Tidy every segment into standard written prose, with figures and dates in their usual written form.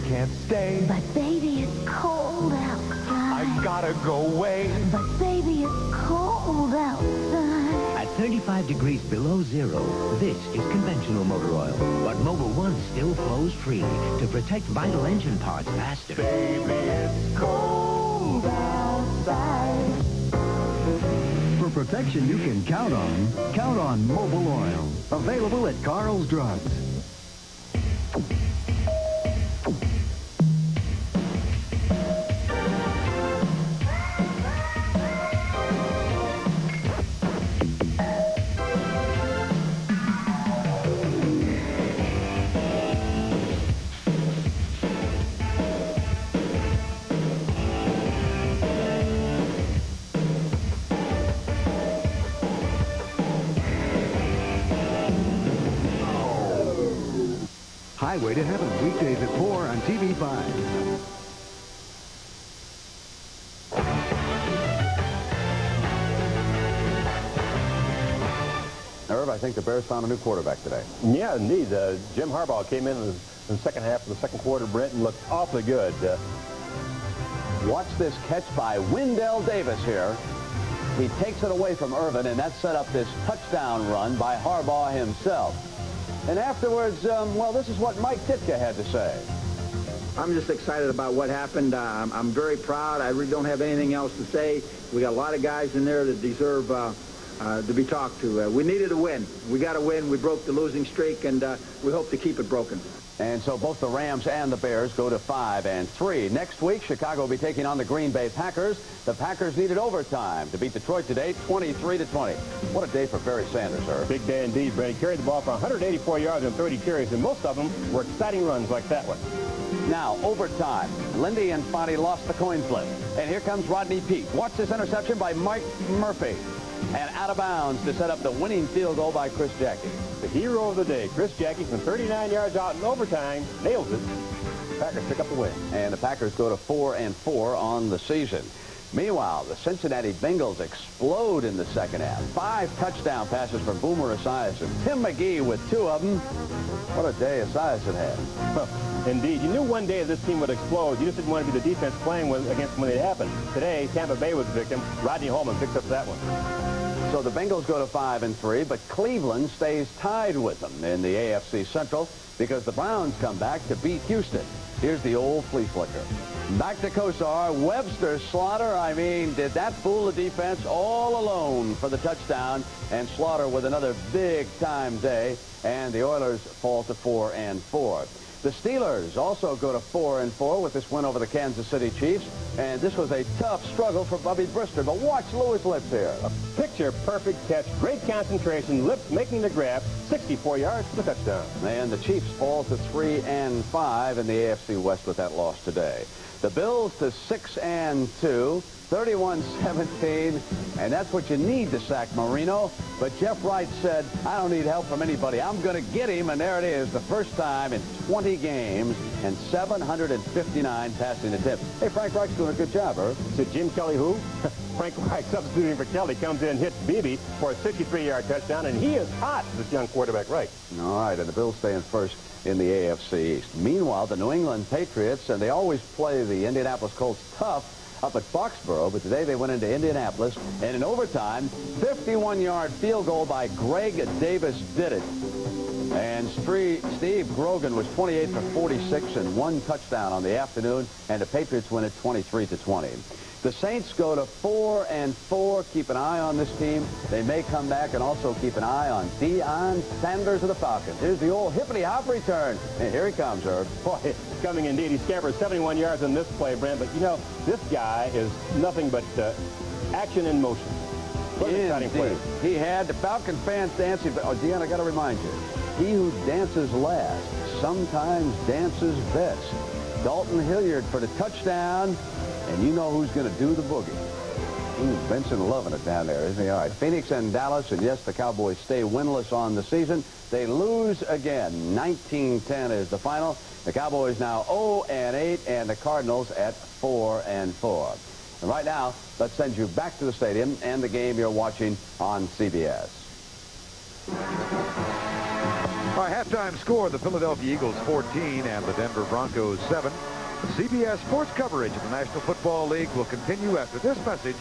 can't stay. But baby, it's cold outside. I gotta go away. But baby, it's cold outside. At 35 degrees below zero, this is conventional motor oil. But Mobil 1 still flows freely to protect vital engine parts faster. Baby, it's cold outside. For protection you can count on Mobil Oil. Available at Carl's Drugs. Highway to Heaven, weekdays at 4 on TV5. Irv, I think the Bears found a new quarterback today. Yeah, indeed. Jim Harbaugh came in the second half of the second quarter, Brent, and looked awfully good. Watch this catch by Wendell Davis here. He takes it away from Irvin, and that set up this touchdown run by Harbaugh himself. And afterwards, well, this is what Mike Ditka had to say. I'm just excited about what happened. I'm very proud. I really don't have anything else to say. We got a lot of guys in there that deserve to be talked to. We needed a win. We got a win. We broke the losing streak, and we hope to keep it broken. And so both the Rams and the Bears go to 5-3. Next week, Chicago will be taking on the Green Bay Packers. The Packers needed overtime to beat Detroit today, 23-20. What a day for Barry Sanders, sir. Big day indeed, Brent. He carried the ball for 184 yards and 30 carries, and most of them were exciting runs like that one. Now, overtime. Lindy and Fonte lost the coin flip. And here comes Rodney Peete. Watch this interception by Mike Murphy. And out of bounds to set up the winning field goal by Chris Jackie. The hero of the day, Chris Jackie, from 39 yards out in overtime, nails it. Packers pick up the win. And the Packers go to 4-4 on the season. Meanwhile, the Cincinnati Bengals explode in the second half. 5 touchdown passes from Boomer Esiason. Tim McGee with 2 of them. What a day Esiason had. Well, indeed. You knew one day this team would explode. You just didn't want to be the defense playing against when it happened. Today, Tampa Bay was the victim. Rodney Holman picks up that one. So the Bengals go to 5-3, but Cleveland stays tied with them in the AFC Central because the Browns come back to beat Houston. Here's the old flea flicker. Back to Kosar. Webster, Slaughter, I mean, did that fool the defense all alone for the touchdown? And Slaughter with another big-time day, and the Oilers fall to 4-4. The Steelers also go to 4-4 with this win over the Kansas City Chiefs, and this was a tough struggle for Bubby Brister. But watch Lewis Lips here. A picture-perfect catch, great concentration, Lips making the grab, 64 yards for the touchdown. And the Chiefs fall to 3-5 in the AFC West with that loss today. The Bills to 6-2, 31-17, and that's what you need to sack Marino. But Jeff Wright said, I don't need help from anybody. I'm going to get him, and there it is, the first time in 20 games and 759 passing attempts. Hey, Frank Reich's doing a good job, Irv. So Jim Kelly who? Frank Reich substituting for Kelly comes in, hits Beebe for a 63-yard touchdown, and he is hot, this young quarterback, Reich. All right, and the Bills stay in first in the AFC East. Meanwhile, the New England Patriots, and they always play the Indianapolis Colts tough up at Foxborough, but today they went into Indianapolis, and in overtime, 51-yard field goal by Greg Davis did it. And Steve Grogan was 28 for 46 and 1 touchdown on the afternoon, and the Patriots win it 23-20. The Saints go to 4-4. Keep an eye on this team. They may come back, and also keep an eye on Deion Sanders of the Falcons. Here's the old hippity-hop return. And here he comes, Irv. Boy, it's coming indeed. He scampered 71 yards in this play, Brent. But, you know, this guy is nothing but action in motion. What an exciting play. He had the Falcon fans dancing. Oh, Deion, I got to remind you, he who dances last sometimes dances best. Dalton Hilliard for the touchdown. And you know who's going to do the boogie. Benson loving it down there, isn't he? All right, Phoenix and Dallas, and yes, the Cowboys stay winless on the season. They lose again. 19-10 is the final. The Cowboys now 0-8, and the Cardinals at 4-4. And right now, let's send you back to the stadium and the game you're watching on CBS. Our halftime score, the Philadelphia Eagles 14 and the Denver Broncos 7. CBS sports coverage of the National Football League will continue after this message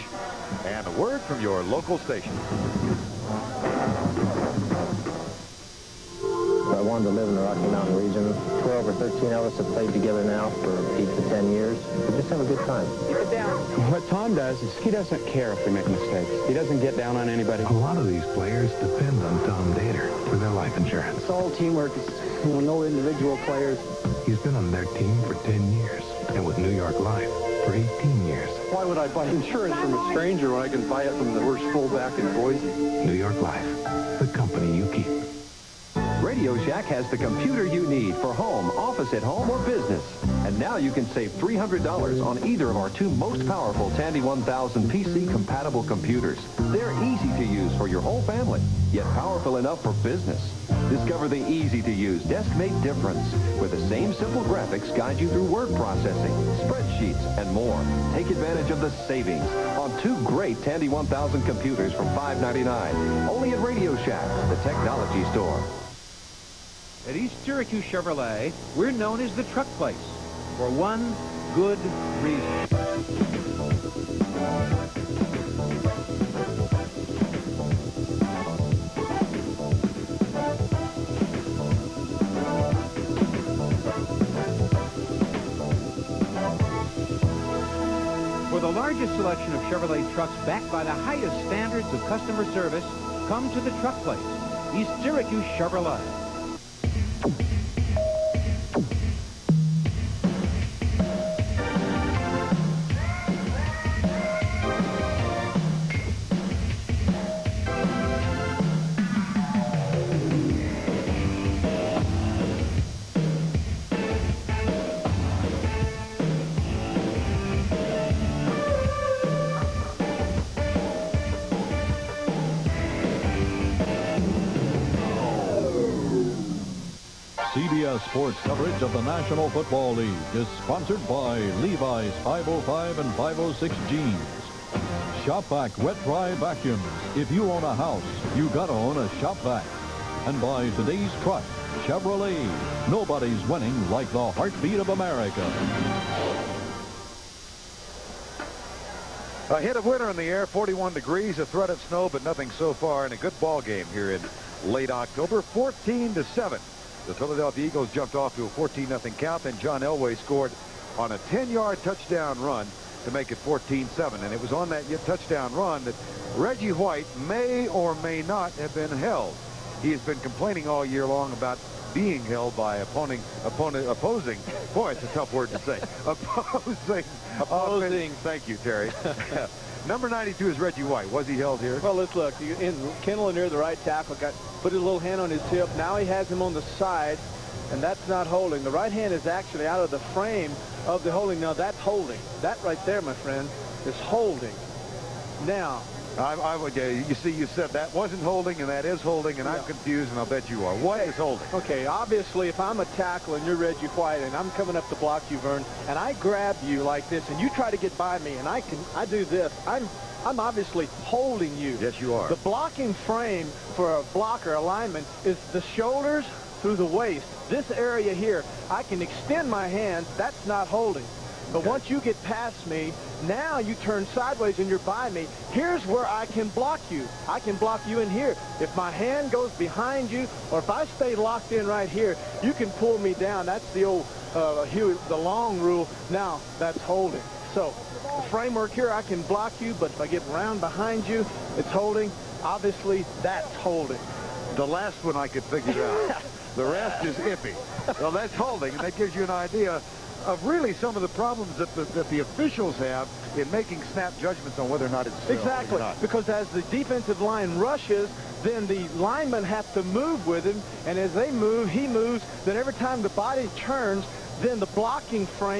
and a word from your local station. I wanted to live in the Rocky Mountain region. 12 or 13 of us have played together now for 8 to 10 years. We just have a good time. Keep it down. What Tom does is he doesn't care if we make mistakes. He doesn't get down on anybody. A lot of these players depend on Tom Dater for their life insurance. It's all teamwork. It's, no individual players. He's been on their team for 10 years and with New York Life for 18 years. Why would I buy insurance from a stranger when I can buy it from the worst fullback in Boise? New York Life, the company you keep. Radio Shack has the computer you need for home, office at home, or business. And now you can save $300 on either of our 2 most powerful Tandy 1000 PC-compatible computers. They're easy to use for your whole family, yet powerful enough for business. Discover the easy-to-use desk-mate difference, where the same simple graphics guide you through word processing, spreadsheets, and more. Take advantage of the savings on 2 great Tandy 1000 computers from $5.99. Only at Radio Shack, the technology store. At East Syracuse Chevrolet, we're known as the truck place for one good reason. For the largest selection of Chevrolet trucks backed by the highest standards of customer service, come to the truck place, East Syracuse Chevrolet. CBS sports coverage of the National Football League is sponsored by Levi's 505 and 506 jeans. Shop Vac Wet Dry Vacuums. If you own a house, you gotta own a Shop Vac. And by today's truck, Chevrolet. Nobody's winning like the heartbeat of America. A hit of winter in the air, 41 degrees, a threat of snow, but nothing so far, and a good ball game here in late October, 14-7. The Philadelphia Eagles jumped off to a 14-0 count, and John Elway scored on a 10-yard touchdown run to make it 14-7. And it was on that touchdown run that Reggie White may or may not have been held. He has been complaining all year long about being held by opposing. Boy, it's a tough word to say. Opposing. Thank you, Terry. Number 92 is Reggie White. Was he held here? Well, let's look. Kendall near the right tackle put his little hand on his hip. Now he has him on the side, and that's not holding. The right hand is actually out of the frame of the holding. Now that's holding. That right there, my friend, is holding. Now, I would. You see, you said that wasn't holding, and that is holding, and I'm confused, and I'll bet you are. What is holding? Okay, obviously, if I'm a tackle and you're Reggie White, and I'm coming up to block you, Vern, and I grab you like this, and you try to get by me, and I do this. I'm obviously holding you. Yes, you are. The blocking frame for a blocker, a lineman, is the shoulders through the waist. This area here, I can extend my hand. That's not holding. But once you get past me, now you turn sideways and you're by me. Here's where I can block you. I can block you in here. If my hand goes behind you, or if I stay locked in right here, you can pull me down. That's the old the long rule. Now that's holding. So the framework here, I can block you, but if I get round behind you, it's holding. Obviously, that's holding. The last one I could figure out. The rest is iffy. Well, that's holding, and that gives you an idea of really some of the problems that the officials have in making snap judgments on whether or not it's exactly or not. Because as the defensive line rushes, then the linemen have to move with him, and as they move, he moves. Then every time the body turns, then the blocking frame